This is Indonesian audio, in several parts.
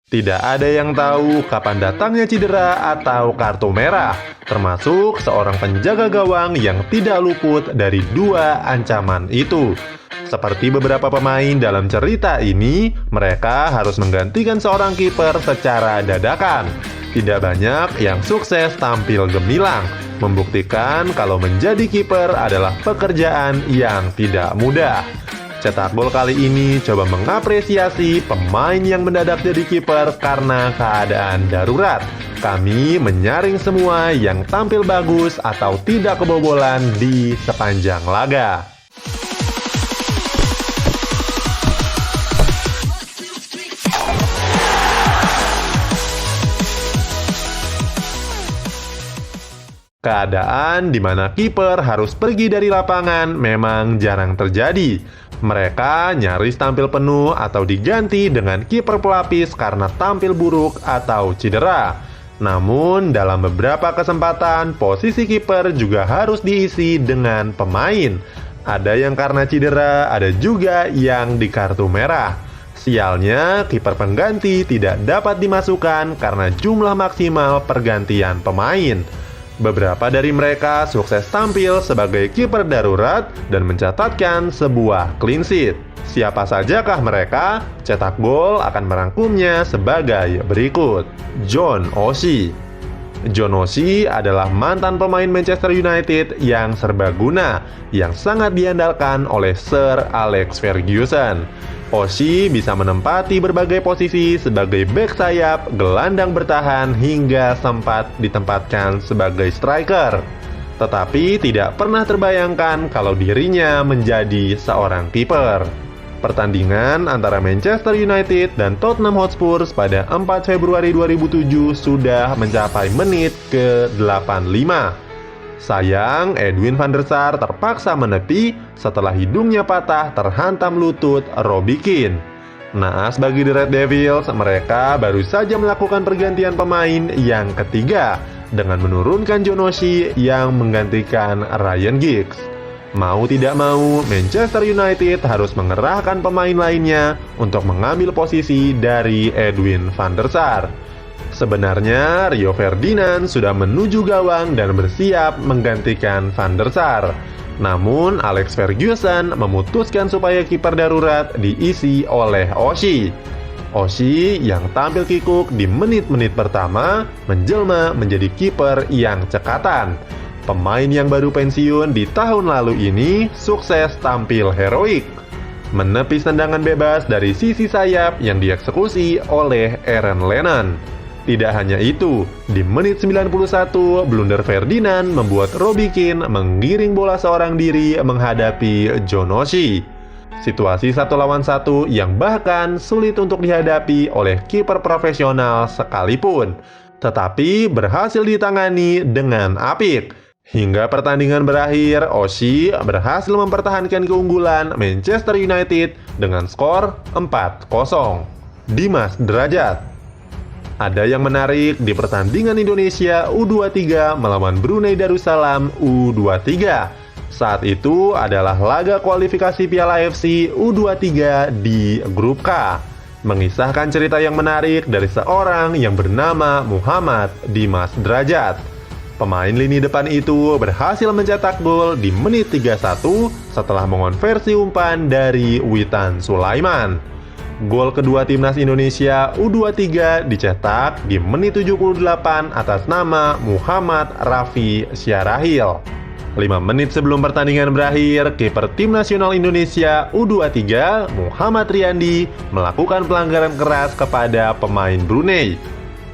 Tidak ada yang tahu kapan datangnya cedera atau kartu merah, termasuk seorang penjaga gawang yang tidak luput dari dua ancaman itu. Seperti beberapa pemain dalam cerita ini, mereka harus menggantikan seorang kiper secara dadakan. Tidak banyak yang sukses tampil gemilang, membuktikan kalau menjadi kiper adalah pekerjaan yang tidak mudah. Cetak Gol kali ini coba mengapresiasi pemain yang mendadak jadi kiper karena keadaan darurat. Kami menyaring semua yang tampil bagus atau tidak kebobolan di sepanjang laga. Keadaan di mana kiper harus pergi dari lapangan memang jarang terjadi. Mereka nyaris tampil penuh atau diganti dengan kiper pelapis karena tampil buruk atau cedera. Namun, dalam beberapa kesempatan, posisi kiper juga harus diisi dengan pemain. Ada yang karena cedera, ada juga yang di kartu merah. Sialnya, kiper pengganti tidak dapat dimasukkan karena jumlah maksimal pergantian pemain. Beberapa dari mereka sukses tampil sebagai kiper darurat dan mencatatkan sebuah clean sheet. Siapa sajakah mereka? Cetak Gol akan merangkumnya sebagai berikut. John Oshie. John Oshie adalah mantan pemain Manchester United yang serbaguna, yang sangat diandalkan oleh Sir Alex Ferguson. Oshie bisa menempati berbagai posisi sebagai bek sayap, gelandang bertahan, hingga sempat ditempatkan sebagai striker. Tetapi tidak pernah terbayangkan kalau dirinya menjadi seorang kiper. Pertandingan antara Manchester United dan Tottenham Hotspur pada 4 Februari 2007 sudah mencapai menit ke-85. Sayang, Edwin van der Sar terpaksa menepi setelah hidungnya patah terhantam lutut Robbie Keane. Naas bagi The Red Devils, mereka baru saja melakukan pergantian pemain yang ketiga dengan menurunkan John Oshie yang menggantikan Ryan Giggs. Mau tidak mau, Manchester United harus mengerahkan pemain lainnya untuk mengambil posisi dari Edwin van der Sar. Sebenarnya Rio Ferdinand sudah menuju gawang dan bersiap menggantikan van der Sar. Namun Alex Ferguson memutuskan supaya kiper darurat diisi oleh Oshie. Oshie yang tampil kikuk di menit-menit pertama menjelma menjadi kiper yang cekatan. Pemain yang baru pensiun di tahun lalu ini sukses tampil heroik, menepis tendangan bebas dari sisi sayap yang dieksekusi oleh Aaron Lennon. Tidak hanya itu, di menit 91, blunder Ferdinand membuat Robbie Keane menggiring bola seorang diri menghadapi John Oshie. Situasi 1 lawan 1 yang bahkan sulit untuk dihadapi oleh kiper profesional sekalipun, tetapi berhasil ditangani dengan apik. Hingga pertandingan berakhir, Oshie berhasil mempertahankan keunggulan Manchester United dengan skor 4-0. Dimas Derajat. Ada yang menarik di pertandingan Indonesia U23 melawan Brunei Darussalam U23. Saat itu adalah laga kualifikasi Piala AFC U23 di grup K. Mengisahkan cerita yang menarik dari seorang yang bernama Muhammad Dimas Derajat. Pemain lini depan itu berhasil mencetak gol di menit 31 setelah mengonversi umpan dari Witan Sulaiman. Gol kedua timnas Indonesia U23 dicetak di menit 78 atas nama Muhammad Rafi Syarahil. 5 menit sebelum pertandingan berakhir, kiper tim nasional Indonesia U23 Muhammad Riyandi melakukan pelanggaran keras kepada pemain Brunei.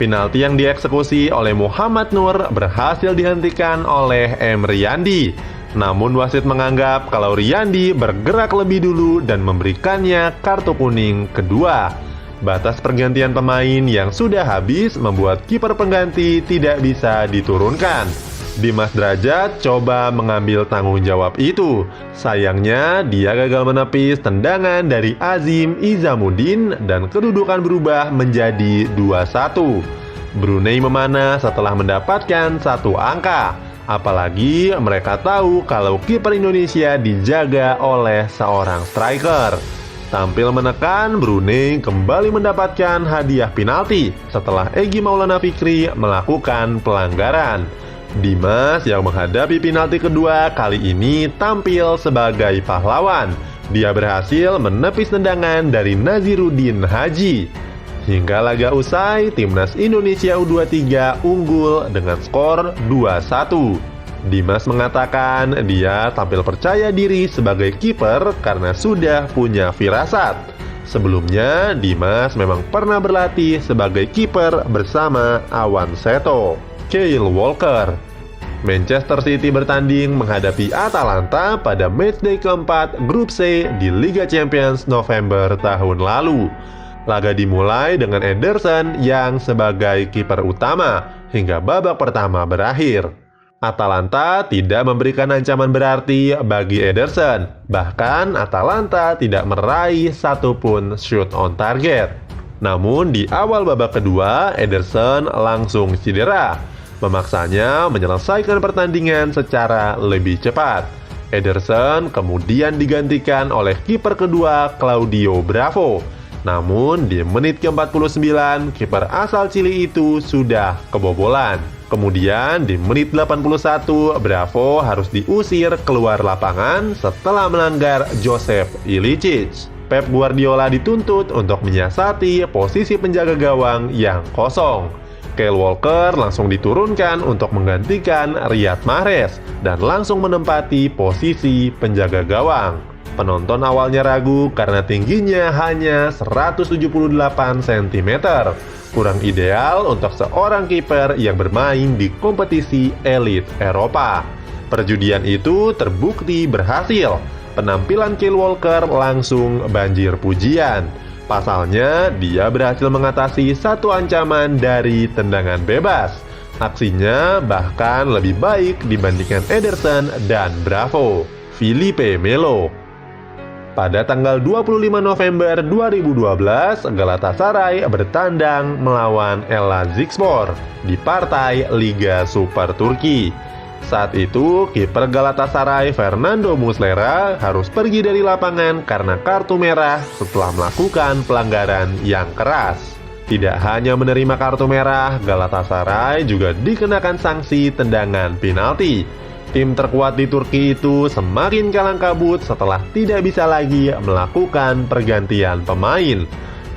Penalti yang dieksekusi oleh Muhammad Nur berhasil dihentikan oleh M. Riyandi. Namun wasit menganggap kalau Riyandi bergerak lebih dulu dan memberikannya kartu kuning kedua. Batas pergantian pemain yang sudah habis membuat kiper pengganti tidak bisa diturunkan. Dimas Derajat coba mengambil tanggung jawab itu. Sayangnya dia gagal menepis tendangan dari Azim Izamuddin dan kedudukan berubah menjadi 2-1. Brunei memanah setelah mendapatkan 1 angka. Apalagi mereka tahu kalau kiper Indonesia dijaga oleh seorang striker. Tampil menekan, Brunei kembali mendapatkan hadiah penalti setelah Egy Maulana Fikri melakukan pelanggaran. Dimas yang menghadapi penalti kedua kali ini tampil sebagai pahlawan. Dia berhasil menepis tendangan dari Naziruddin Haji. Hingga laga usai, Timnas Indonesia U23 unggul dengan skor 2-1. Dimas mengatakan dia tampil percaya diri sebagai kiper karena sudah punya firasat. Sebelumnya, Dimas memang pernah berlatih sebagai kiper bersama Awan Seto. Kyle Walker. Manchester City bertanding menghadapi Atalanta pada matchday keempat Grup C di Liga Champions November tahun lalu. Laga dimulai dengan Ederson yang sebagai kiper utama hingga babak pertama berakhir. Atalanta tidak memberikan ancaman berarti bagi Ederson. Bahkan Atalanta tidak meraih satupun shoot on target. Namun di awal babak kedua, Ederson langsung cedera, memaksanya menyelesaikan pertandingan secara lebih cepat. Ederson kemudian digantikan oleh kiper kedua Claudio Bravo. Namun di menit ke-49, kiper asal Chili itu sudah kebobolan. Kemudian di menit 81, Bravo harus diusir keluar lapangan setelah melanggar Joseph Ilicic. Pep Guardiola dituntut untuk menyiasati posisi penjaga gawang yang kosong. Kyle Walker langsung diturunkan untuk menggantikan Riyad Mahrez dan langsung menempati posisi penjaga gawang. Penonton awalnya ragu karena tingginya hanya 178 cm. Kurang ideal untuk seorang kiper yang bermain di kompetisi elit Eropa. Perjudian itu terbukti berhasil. Penampilan Kyle Walker langsung banjir pujian. Pasalnya, dia berhasil mengatasi satu ancaman dari tendangan bebas. Aksinya bahkan lebih baik dibandingkan Ederson dan Bravo. Filipe Melo. Pada tanggal 25 November 2012, Galatasaray bertandang melawan Elazığspor di partai Liga Super Turki. Saat itu, kiper Galatasaray Fernando Muslera harus pergi dari lapangan karena kartu merah setelah melakukan pelanggaran yang keras. Tidak hanya menerima kartu merah, Galatasaray juga dikenakan sanksi tendangan penalti. Tim terkuat di Turki itu semakin kalang kabut setelah tidak bisa lagi melakukan pergantian pemain.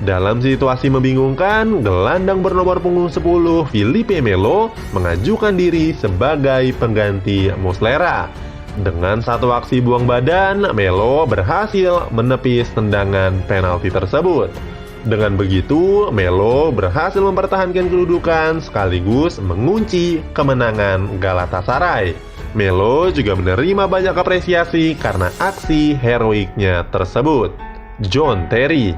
Dalam situasi membingungkan, gelandang bernomor punggung 10 Filipe Melo mengajukan diri sebagai pengganti Muslera. Dengan satu aksi buang badan, Melo berhasil menepis tendangan penalti tersebut. Dengan begitu, Melo berhasil mempertahankan kedudukan sekaligus mengunci kemenangan Galatasaray. Melo juga menerima banyak apresiasi karena aksi heroiknya tersebut. John Terry.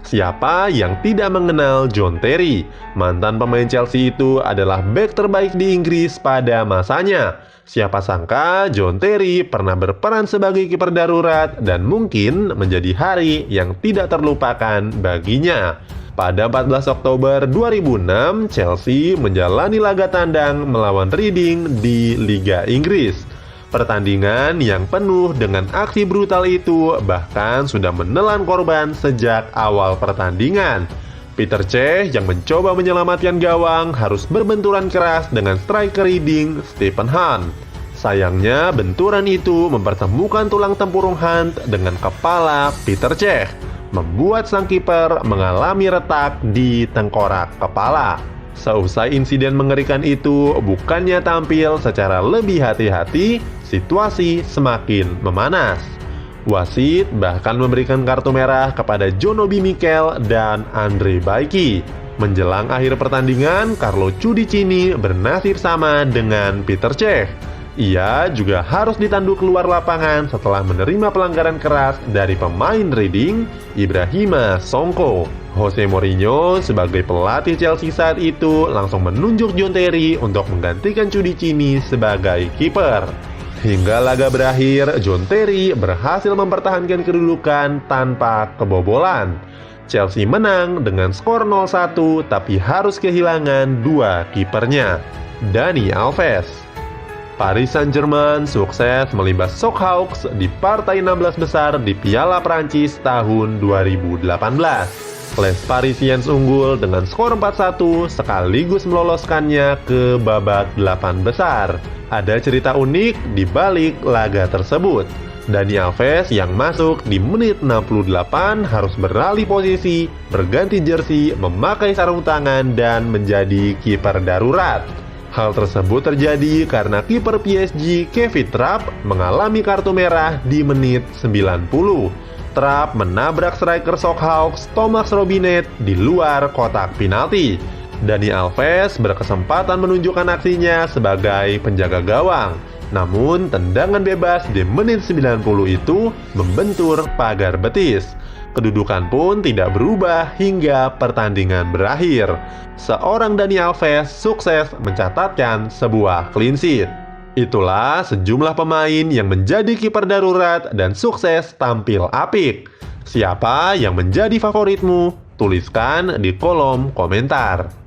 Siapa yang tidak mengenal John Terry? Mantan pemain Chelsea itu adalah bek terbaik di Inggris pada masanya. Siapa sangka John Terry pernah berperan sebagai kiper darurat dan mungkin menjadi hari yang tidak terlupakan baginya. Pada 14 Oktober 2006, Chelsea menjalani laga tandang melawan Reading di Liga Inggris. Pertandingan yang penuh dengan aksi brutal itu bahkan sudah menelan korban sejak awal pertandingan. Peter Cech yang mencoba menyelamatkan gawang harus berbenturan keras dengan striker Reading, Stephen Hunt. Sayangnya, benturan itu mempertemukan tulang tempurung Hunt dengan kepala Peter Cech, membuat sang kiper mengalami retak di tengkorak kepala. Seusai insiden mengerikan itu, bukannya tampil secara lebih hati-hati, situasi semakin memanas. Wasit bahkan memberikan kartu merah kepada John Obi Mikel dan Andre Baiki. Menjelang akhir pertandingan, Carlo Cudicini bernasib sama dengan Peter Cech. Ia juga harus ditanduk keluar lapangan setelah menerima pelanggaran keras dari pemain Reading, Ibrahima Sonko. Jose Mourinho sebagai pelatih Chelsea saat itu langsung menunjuk John Terry untuk menggantikan Cudicini sebagai kiper. Hingga laga berakhir, John Terry berhasil mempertahankan kedudukan tanpa kebobolan. Chelsea menang dengan skor 0-1 tapi harus kehilangan dua kipernya. Dani Alves. Paris Saint-Germain sukses melibas Sochaux di partai 16 besar di Piala Prancis tahun 2018. Les Parisiens unggul dengan skor 4-1 sekaligus meloloskannya ke babak 8 besar. Ada cerita unik di balik laga tersebut. Dani Alves yang masuk di menit 68 harus beralih posisi, berganti jersey, memakai sarung tangan, dan menjadi kiper darurat. Hal tersebut terjadi karena kiper PSG Kevin Trapp mengalami kartu merah di menit 90. Trapp menabrak striker Sochaux Thomas Robinet di luar kotak penalti. Dani Alves berkesempatan menunjukkan aksinya sebagai penjaga gawang. Namun tendangan bebas di menit 90 itu membentur pagar betis. Kedudukan pun tidak berubah hingga pertandingan berakhir. Seorang Dani Alves sukses mencatatkan sebuah clean sheet. Itulah sejumlah pemain yang menjadi kiper darurat dan sukses tampil apik. Siapa yang menjadi favoritmu? Tuliskan di kolom komentar.